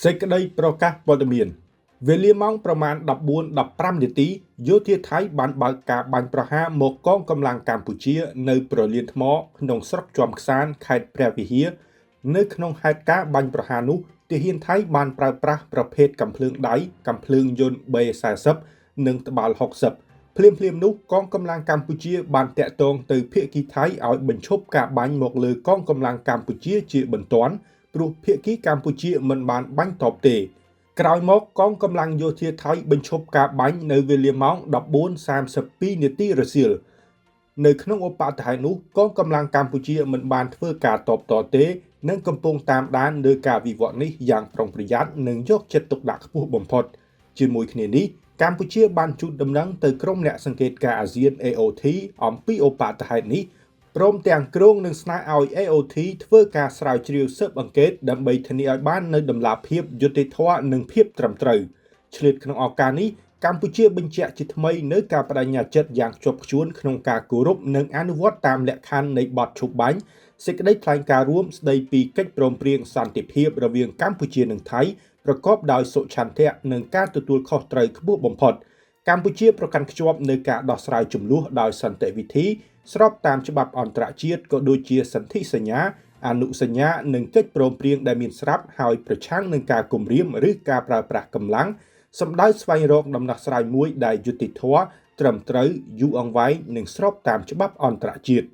សេចក្តីប្រកាសព័ត៌មានវេលាម៉ោងប្រមាណ 14:15 នាទីយោធាថៃបានបើកការបាញ់ប្រហារមកកងកម្លាំងកម្ពុជានៅព្រលានថ្មក្នុងស្រុកជាំខ្សានខេត្តព្រះវិហារនៅក្នុងហេតុការណ៍បាញ់ប្រហារនោះទាហានថៃបានប្រើប្រាស់ប្រភេទកាំភ្លើងដៃកាំភ្លើងយន្ត B40 និងត្បាល់ 60 ភ្លាមនោះកងកម្លាំងកម្ពុជាបានតាក់ទងទៅភាគីថៃឲ្យបញ្ឈប់ការបាញ់មកលើកងកម្លាំងកម្ពុជាជាបន្ទាន់ព្រោះភាគីកម្ពុជាមិនបានបាញ់តបទេក្រោយមកកងកម្លាំងយោធាថៃបញ្ឈប់ការបាញ់នៅវេលាម៉ោង 14:32 នាទីរសៀលនៅក្នុងឧបតហេតុនោះកងកម្លាំងកម្ពុជាមិនបានធ្វើការតបតទេនិងកំពុងតាមដានលើការវិវត្តនេះយ៉ាងប្រុងប្រយ័ត្ននិងយកចិត្តទុកដាក់ខ្ពស់បំផុតជាមួយគ្នានេះកម្ពុជាបានជូនដំណឹងទៅក្រុមអ្នកសង្កេតការណ៍អាស៊ាន AOT អំពីឧបតហេតុនេះព្រមទាំងគ្រោងនឹងស្នើឲ្យ AOT ធ្វើការស្រាវជ្រាវស៊ើបអង្កេតដើម្បីធានាឲ្យបាននូវតម្លាភាពយុត្តិធម៌និងភាពត្រឹមត្រូវឆ្លៀតក្នុងឱកាសនេះកម្ពុជាបញ្ជាក់ជាថ្មីនៅការបដិញ្ញាចិត្តយ៉ាងខ្ជាប់ខ្ជួនក្នុងការគោរពនិងអនុវត្តតាមលក្ខខណ្ឌនៃបទឈប់បាញ់សេចក្តីថ្លែងការណ៍រួមស្តីពីកិច្ចព្រមព្រៀងសន្តិភាពរវាងកម្ពុជានិងថៃប្រកបដោយសុឆន្ទៈនិងការទទួលខុសត្រូវខ្ពស់បំផុតកម្ពុជាប្រកាន់ខ្ជាប់នូវការដោះស្រាយជម្លោះដោយសន្តិវិធីស្របតាមច្បាប់អន្តរជាតិក៏ដូចជាសន្ធិសញ្ញាអនុសញ្ញានិងកិច្ចព្រមព្រៀងដែលមានស្រាប់ហើយប្រឆាំងនឹងការគំរាមឬការប្រើប្រាស់កម្លាំងសម្ដៅស្វែងរកដំណោះស្រាយមួយដែលយុត្តិធម៌ត្រឹមត្រូវយូរអង្វែងនិងស្របតាមច្បាប់អន្តរជាតិ